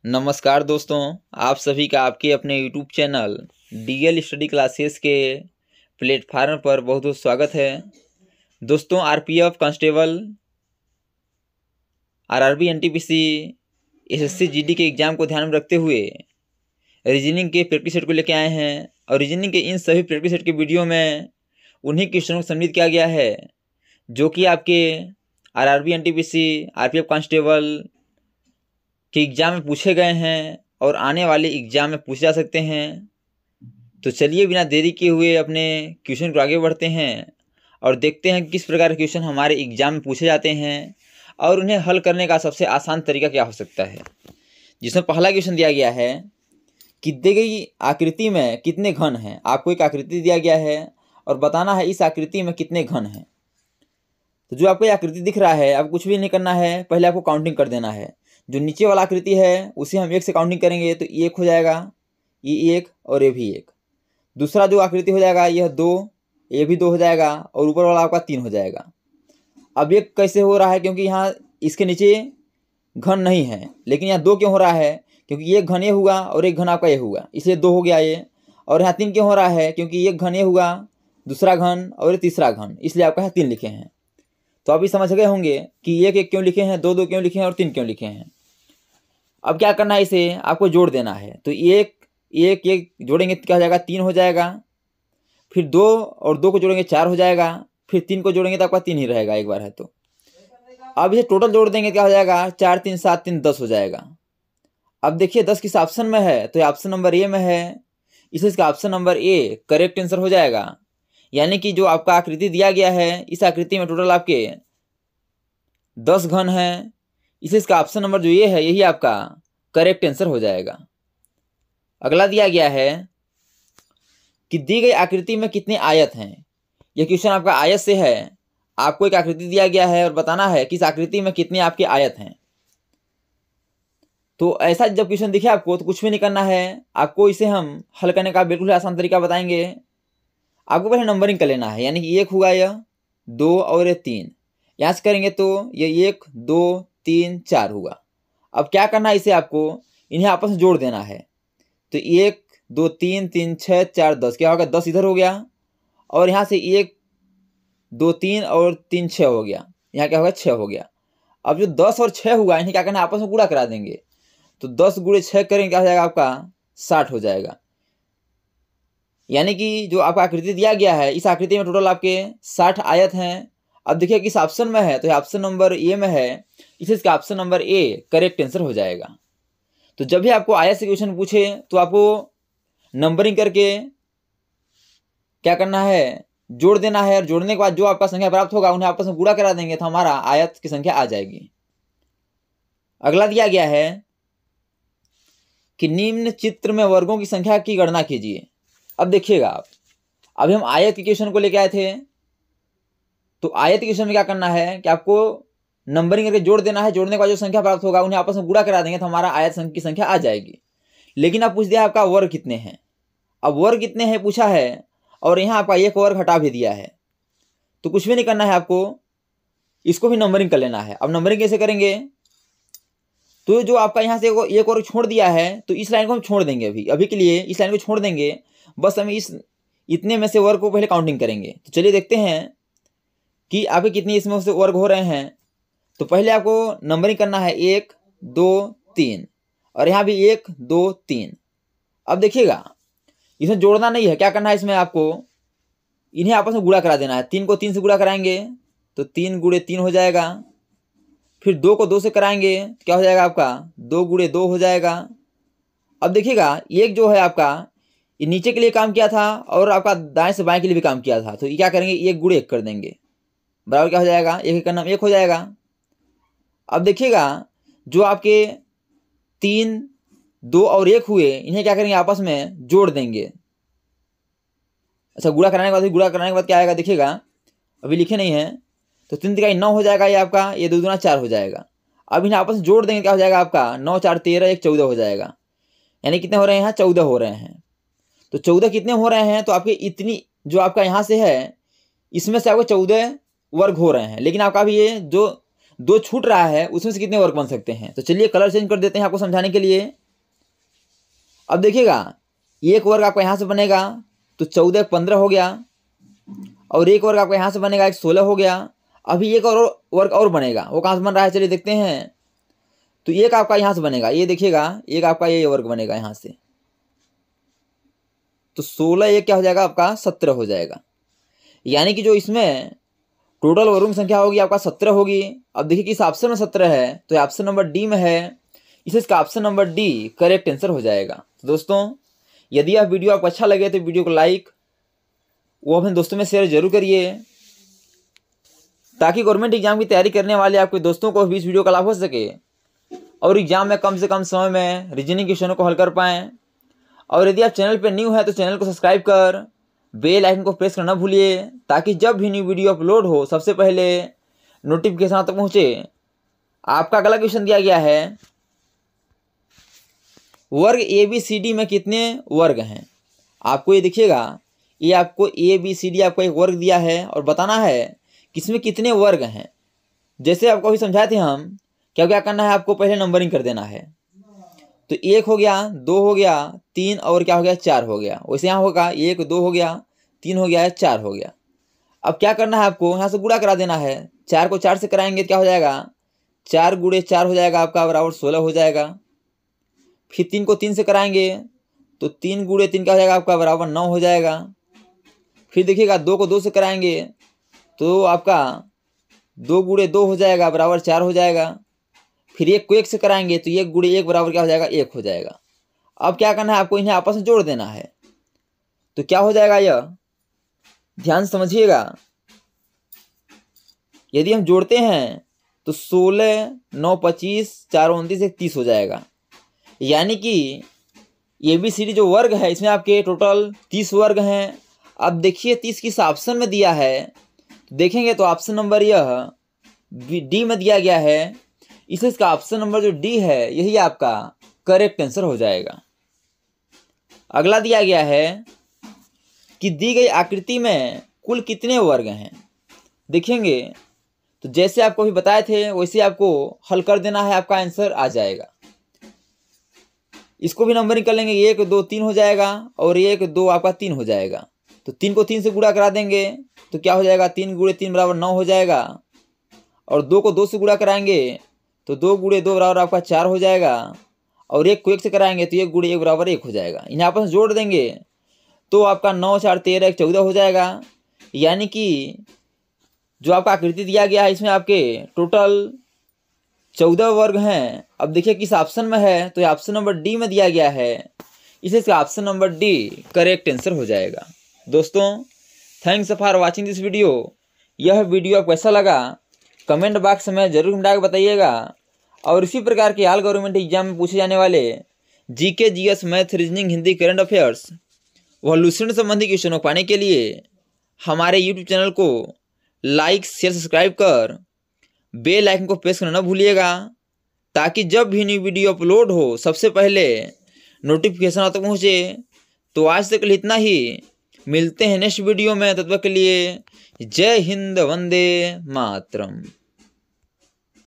नमस्कार दोस्तों, आप सभी का आपके अपने YouTube channel DL study classes के प्लेटफार्म पर बहुत बहुत स्वागत है। दोस्तों, RPF constable, RRB, NTPC, SSC GD के एग्ज़ाम को ध्यान में रखते हुए रीजनिंग के प्रैक्टिस सेट को लेकर आए हैं और रीजनिंग के इन सभी प्रैक्टिस सेट के वीडियो में उन्हीं क्वेश्चनों को सम्मिलित किया गया है जो कि आपके आरआरबी, एनटीपीसी, आरपीएफ कांस्टेबल के एग्ज़ाम में पूछे गए हैं और आने वाले एग्ज़ाम में पूछे जा सकते हैं। तो चलिए बिना देरी किए हुए अपने क्वेश्चन को आगे बढ़ते हैं और देखते हैं किस प्रकार के क्वेश्चन हमारे एग्ज़ाम में पूछे जाते हैं और उन्हें हल करने का सबसे आसान तरीका क्या हो सकता है। जिसमें पहला क्वेश्चन दिया गया है कि दी गई आकृति में कितने घन हैं। आपको एक आकृति दिया गया है और बताना है इस आकृति में कितने घन हैं। तो जो आपको ये आकृति दिख रहा है, आपको कुछ भी नहीं करना है, पहले आपको काउंटिंग कर देना है। जो नीचे वाला आकृति है उसे हम 1 से काउंटिंग करेंगे तो ये 1 हो जाएगा, ये 1 और ये भी 1। दूसरा जो आकृति हो जाएगा यह 2, ये भी 2 हो जाएगा और ऊपर वाला आपका 3 हो जाएगा। अब ये कैसे हो रहा है, क्योंकि यहाँ इसके नीचे घन नहीं है, लेकिन यहाँ 2 क्यों हो रहा है, क्योंकि एक घन ये हुआ और एक घन आपका ये हुआ, इसलिए 2 हो गया ये। और यहाँ 3 क्यों हो रहा है, क्योंकि एक घन ये हुआ, दूसरा घन और तीसरा घन, इसलिए आपका यहाँ 3 लिखे हैं। तो आप ये समझ गए होंगे कि 1 क्यों लिखे हैं, 2 क्यों लिखे हैं और 3 क्यों लिखे हैं। अब क्या करना है, इसे आपको जोड़ देना है। तो 1 जोड़ेंगे तो क्या हो जाएगा, 3 हो जाएगा। फिर 2 और 2 को जोड़ेंगे 4 हो जाएगा। फिर 3 को जोड़ेंगे तो आपका 3 ही रहेगा एक बार है। तो अब इसे टोटल जोड़ देंगे, क्या हो जाएगा, 4 3 7 3 10 हो जाएगा। अब देखिए 10 किस ऑप्शन में है, तो ऑप्शन नंबर ए में है, इसलिए इसका option number A correct answer हो जाएगा। यानी कि जो आपका आकृति दिया गया है, इस आकृति में टोटल आपके 10 घन हैं, इसलिए इसका ऑप्शन नंबर जो ये है यही आपका करेक्ट आंसर हो जाएगा। अगला दिया गया है कि दी गई आकृति में कितने आयत हैं। यह क्वेश्चन आपका आयत से है। आपको एक आकृति दिया गया है और बताना है कि इस आकृति में कितने आपके आयत हैं। तो ऐसा जब क्वेश्चन दिखे आपको तो कुछ भी नहीं करना है, आपको इसे हम हल करने का बिल्कुल आसान तरीका बताएंगे। आपको पहले नंबरिंग कर लेना है, यानी कि 1 हुआ, यह 2 और ये 3, यहाँ से करेंगे तो ये 1 2 3 4 हुआ। अब क्या करना है, इसे आपको इन्हें आपस में जोड़ देना है। तो 1 2 3 3 6 4 10, क्या होगा, 10 इधर हो गया और यहाँ से 1 2 3 और 3 6 हो गया, यहाँ क्या होगा, 6 हो गया। अब जो 10 और 6 हुआ इन्हें क्या करना है, आपस में गुणा करा देंगे। तो 10 गुणे 6 करेंगे, क्या हो जाएगा, आपका 60 हो जाएगा। यानी कि जो आपका आकृति दिया गया है, इस आकृति में टोटल आपके 60 आयत हैं। अब देखिए किस ऑप्शन में है, तो ऑप्शन नंबर ए में है, इसलिए इसका option number A correct answer हो जाएगा। तो जब भी आपको आयत से क्वेश्चन पूछे तो आपको नंबरिंग करके क्या करना है, जोड़ देना है और जोड़ने के बाद जो आपका संख्या प्राप्त होगा उन्हें आपस में गुणा करा देंगे तो हमारा आयत की संख्या आ जाएगी। अगला दिया गया है कि निम्न चित्र में वर्गों की संख्या की गणना कीजिए। अब देखिएगा आप, अभी हम आयत के क्वेश्चन को लेकर आए थे, तो आयत के क्वेश्चन में क्या करना है कि आपको नंबरिंग करके जोड़ देना है। जोड़ने के बाद जो संख्या प्राप्त होगा उन्हें आपस में गुणा करा देंगे तो हमारा आयत की संख्या आ जाएगी। लेकिन आप पूछ दिया आपका वर्ग कितने हैं। अब वर्ग कितने हैं पूछा है और यहाँ आपका एक वर्ग हटा भी दिया है, तो कुछ भी नहीं करना है, आपको इसको भी नंबरिंग कर लेना है। अब नंबरिंग कैसे करेंगे, तो जो आपका यहाँ से एक वर्ग छोड़ दिया है तो इस लाइन को हम छोड़ देंगे, अभी के लिए इस लाइन को छोड़ देंगे। बस हम इतने में से वर्ग को पहले काउंटिंग करेंगे। तो चलिए देखते हैं कि आपके कितने इसमें से वर्ग हो रहे हैं। तो पहले आपको नंबरिंग करना है 1 2 3 और यहाँ भी 1 2 3। अब देखिएगा इसमें जोड़ना नहीं है, क्या करना है, इसमें आपको इन्हें आपस में गुणा करा देना है। 3 को 3 से गुणा कराएंगे तो 3 गुणे 3 हो जाएगा। फिर 2 को 2 से कराएंगे तो क्या हो जाएगा, आपका 2 गुणे 2 हो जाएगा। अब देखिएगा एक जो है आपका ये नीचे के लिए काम किया था और आपका दाएं से बाएं के लिए भी काम किया था, तो ये क्या करेंगे, 1 गुणे 1 कर देंगे, बराबर क्या हो जाएगा, 1 का नाम 1 हो जाएगा। अब देखिएगा जो आपके 3 2 और 1 हुए इन्हें क्या करेंगे, आपस में जोड़ देंगे। अच्छा, गुणा कराने के बाद क्या आएगा, देखिएगा अभी लिखे नहीं है। तो 3 3 9 हो जाएगा, ये आपका ये 2 दूना 4 हो जाएगा। अब इन्हें आपस में जोड़ देंगे, क्या हो जाएगा, आपका 9 4 13 1 14 हो जाएगा। यानी कितने हो रहे हैं, यहाँ 14 हो रहे हैं। तो 14 कितने हो रहे हैं, तो आपके इतनी जो आपका यहाँ से है इसमें से आपको 14 वर्ग हो रहे हैं। लेकिन आपका भी ये जो दो छूट रहा है उसमें से कितने वर्ग बन सकते हैं। तो चलिए कलर चेंज कर देते हैं आपको समझाने के लिए। अब देखिएगा एक वर्ग आपका यहाँ से बनेगा तो 14 15 हो गया, और एक वर्ग आपका यहाँ से बनेगा 16 हो गया। अभी एक और वर्ग और बनेगा, वो कहाँ से बन रहा है चलिए देखते हैं। तो एक आपका यहाँ से बनेगा, ये देखिएगा एक आपका ये वर्ग बनेगा यहाँ से, तो 16 एक क्या हो जाएगा आपका 17 हो जाएगा। यानी कि जो इसमें टोटल वर्गों की संख्या होगी आपका 17 होगी। अब देखिए किस ऑप्शन में 17 है, तो ऑप्शन नंबर डी में है, इसे इसका option number D correct answer हो जाएगा। तो दोस्तों यदि यह वीडियो आपको अच्छा लगे तो वीडियो को लाइक वो अपने दोस्तों में शेयर जरूर करिए, ताकि गवर्नमेंट एग्जाम की तैयारी करने वाले आपके दोस्तों को भी इस वीडियो का लाभ हो सके और एग्जाम में कम से कम समय में रीजनिंग क्वेश्चनों को हल कर पाएँ। और यदि आप चैनल पर न्यू है तो चैनल को सब्सक्राइब कर बेल आइकन को प्रेस करना भूलिए, ताकि जब भी न्यू वीडियो अपलोड हो सबसे पहले नोटिफिकेशन तक पहुँचे। आपका अगला क्वेश्चन दिया गया है, वर्ग ए बी सी डी में कितने वर्ग हैं। आपको ये देखिएगा, ये आपको ए बी सी डी आपको एक वर्ग दिया है और बताना है कि इसमें कितने वर्ग हैं। जैसे आपको अभी समझाए थे हम, क्या क्या करना है, आपको पहले नंबरिंग कर देना है। तो 1 हो गया, 2 हो गया, 3 और क्या हो गया 4 हो गया। वैसे यहाँ होगा 1 2 हो गया, 3 हो गया, 4 हो गया। अब क्या करना है आपको, यहाँ से गुणा करा देना है। 4 को 4 से कराएंगे तो क्या हो जाएगा, 4 गुणे 4 हो जाएगा आपका बराबर 16 हो जाएगा। फिर 3 को 3 से कराएंगे तो 3 गुणे 3 क्या हो जाएगा आपका बराबर 9 हो जाएगा। फिर देखिएगा 2 को 2 से कराएंगे तो आपका 2 गुणे 2 हो जाएगा बराबर 4 हो जाएगा। फिर 1 को 1 से कराएंगे तो 1 गुणे 1 बराबर क्या हो जाएगा 1 हो जाएगा। अब क्या करना है आपको, इन्हें आपस में जोड़ देना है। तो क्या हो जाएगा, यह ध्यान समझिएगा। यदि हम जोड़ते हैं तो 16 9 25 4 29 1 30 हो जाएगा। यानी कि ए बी सी डी जो वर्ग है इसमें आपके टोटल 30 वर्ग हैं। अब देखिए 30 किस ऑप्शन में दिया है, तो देखेंगे तो ऑप्शन नंबर यह डी में दिया गया है। इसे इसका ऑप्शन नंबर जो डी है यही आपका करेक्ट आंसर हो जाएगा। अगला दिया गया है कि दी गई आकृति में कुल कितने वर्ग हैं। देखेंगे तो जैसे आपको अभी बताए थे वैसे आपको हल कर देना है, आपका आंसर आ जाएगा। इसको भी नंबरिंग कर लेंगे, 1 2 3 हो जाएगा और 1 2 आपका 3 हो जाएगा। तो 3 को 3 से गुणा करा देंगे तो क्या हो जाएगा, 3 गुणे 3 बराबर 9 हो जाएगा। और 2 को 2 से गुणा कराएंगे तो 2 गुणे 2 बराबर आपका 4 हो जाएगा। और 1 को 1 से कराएंगे तो 1 गुणे 1 बराबर 1 हो जाएगा। इन्हें आपस में जोड़ देंगे तो आपका 9 4 13 1 14 हो जाएगा। यानी कि जो आपका आकृति दिया गया है इसमें आपके टोटल 14 वर्ग हैं। अब देखिए किस ऑप्शन में है, तो ऑप्शन नंबर डी में दिया गया है। इसे इसका option number D correct answer हो जाएगा। दोस्तों thanks for watching this video. यह वीडियो आपको कैसा लगा कमेंट बॉक्स में जरूर मिला के बताइएगा। और इसी प्रकार के ऑल गवर्नमेंट एग्जाम में पूछे जाने वाले GK GS math reasoning Hindi current affairs व लूसेंट संबंधी क्वेश्चनों को पाने के लिए हमारे यूट्यूब चैनल को लाइक शेयर सब्सक्राइब कर बेल आइकन को प्रेस करना न भूलिएगा, ताकि जब भी न्यू वीडियो अपलोड हो सबसे पहले नोटिफिकेशन तक पहुँचे। तो आज तक इतना ही, मिलते हैं नेक्स्ट वीडियो में। तब तक के लिए जय हिंद, वंदे मातरम।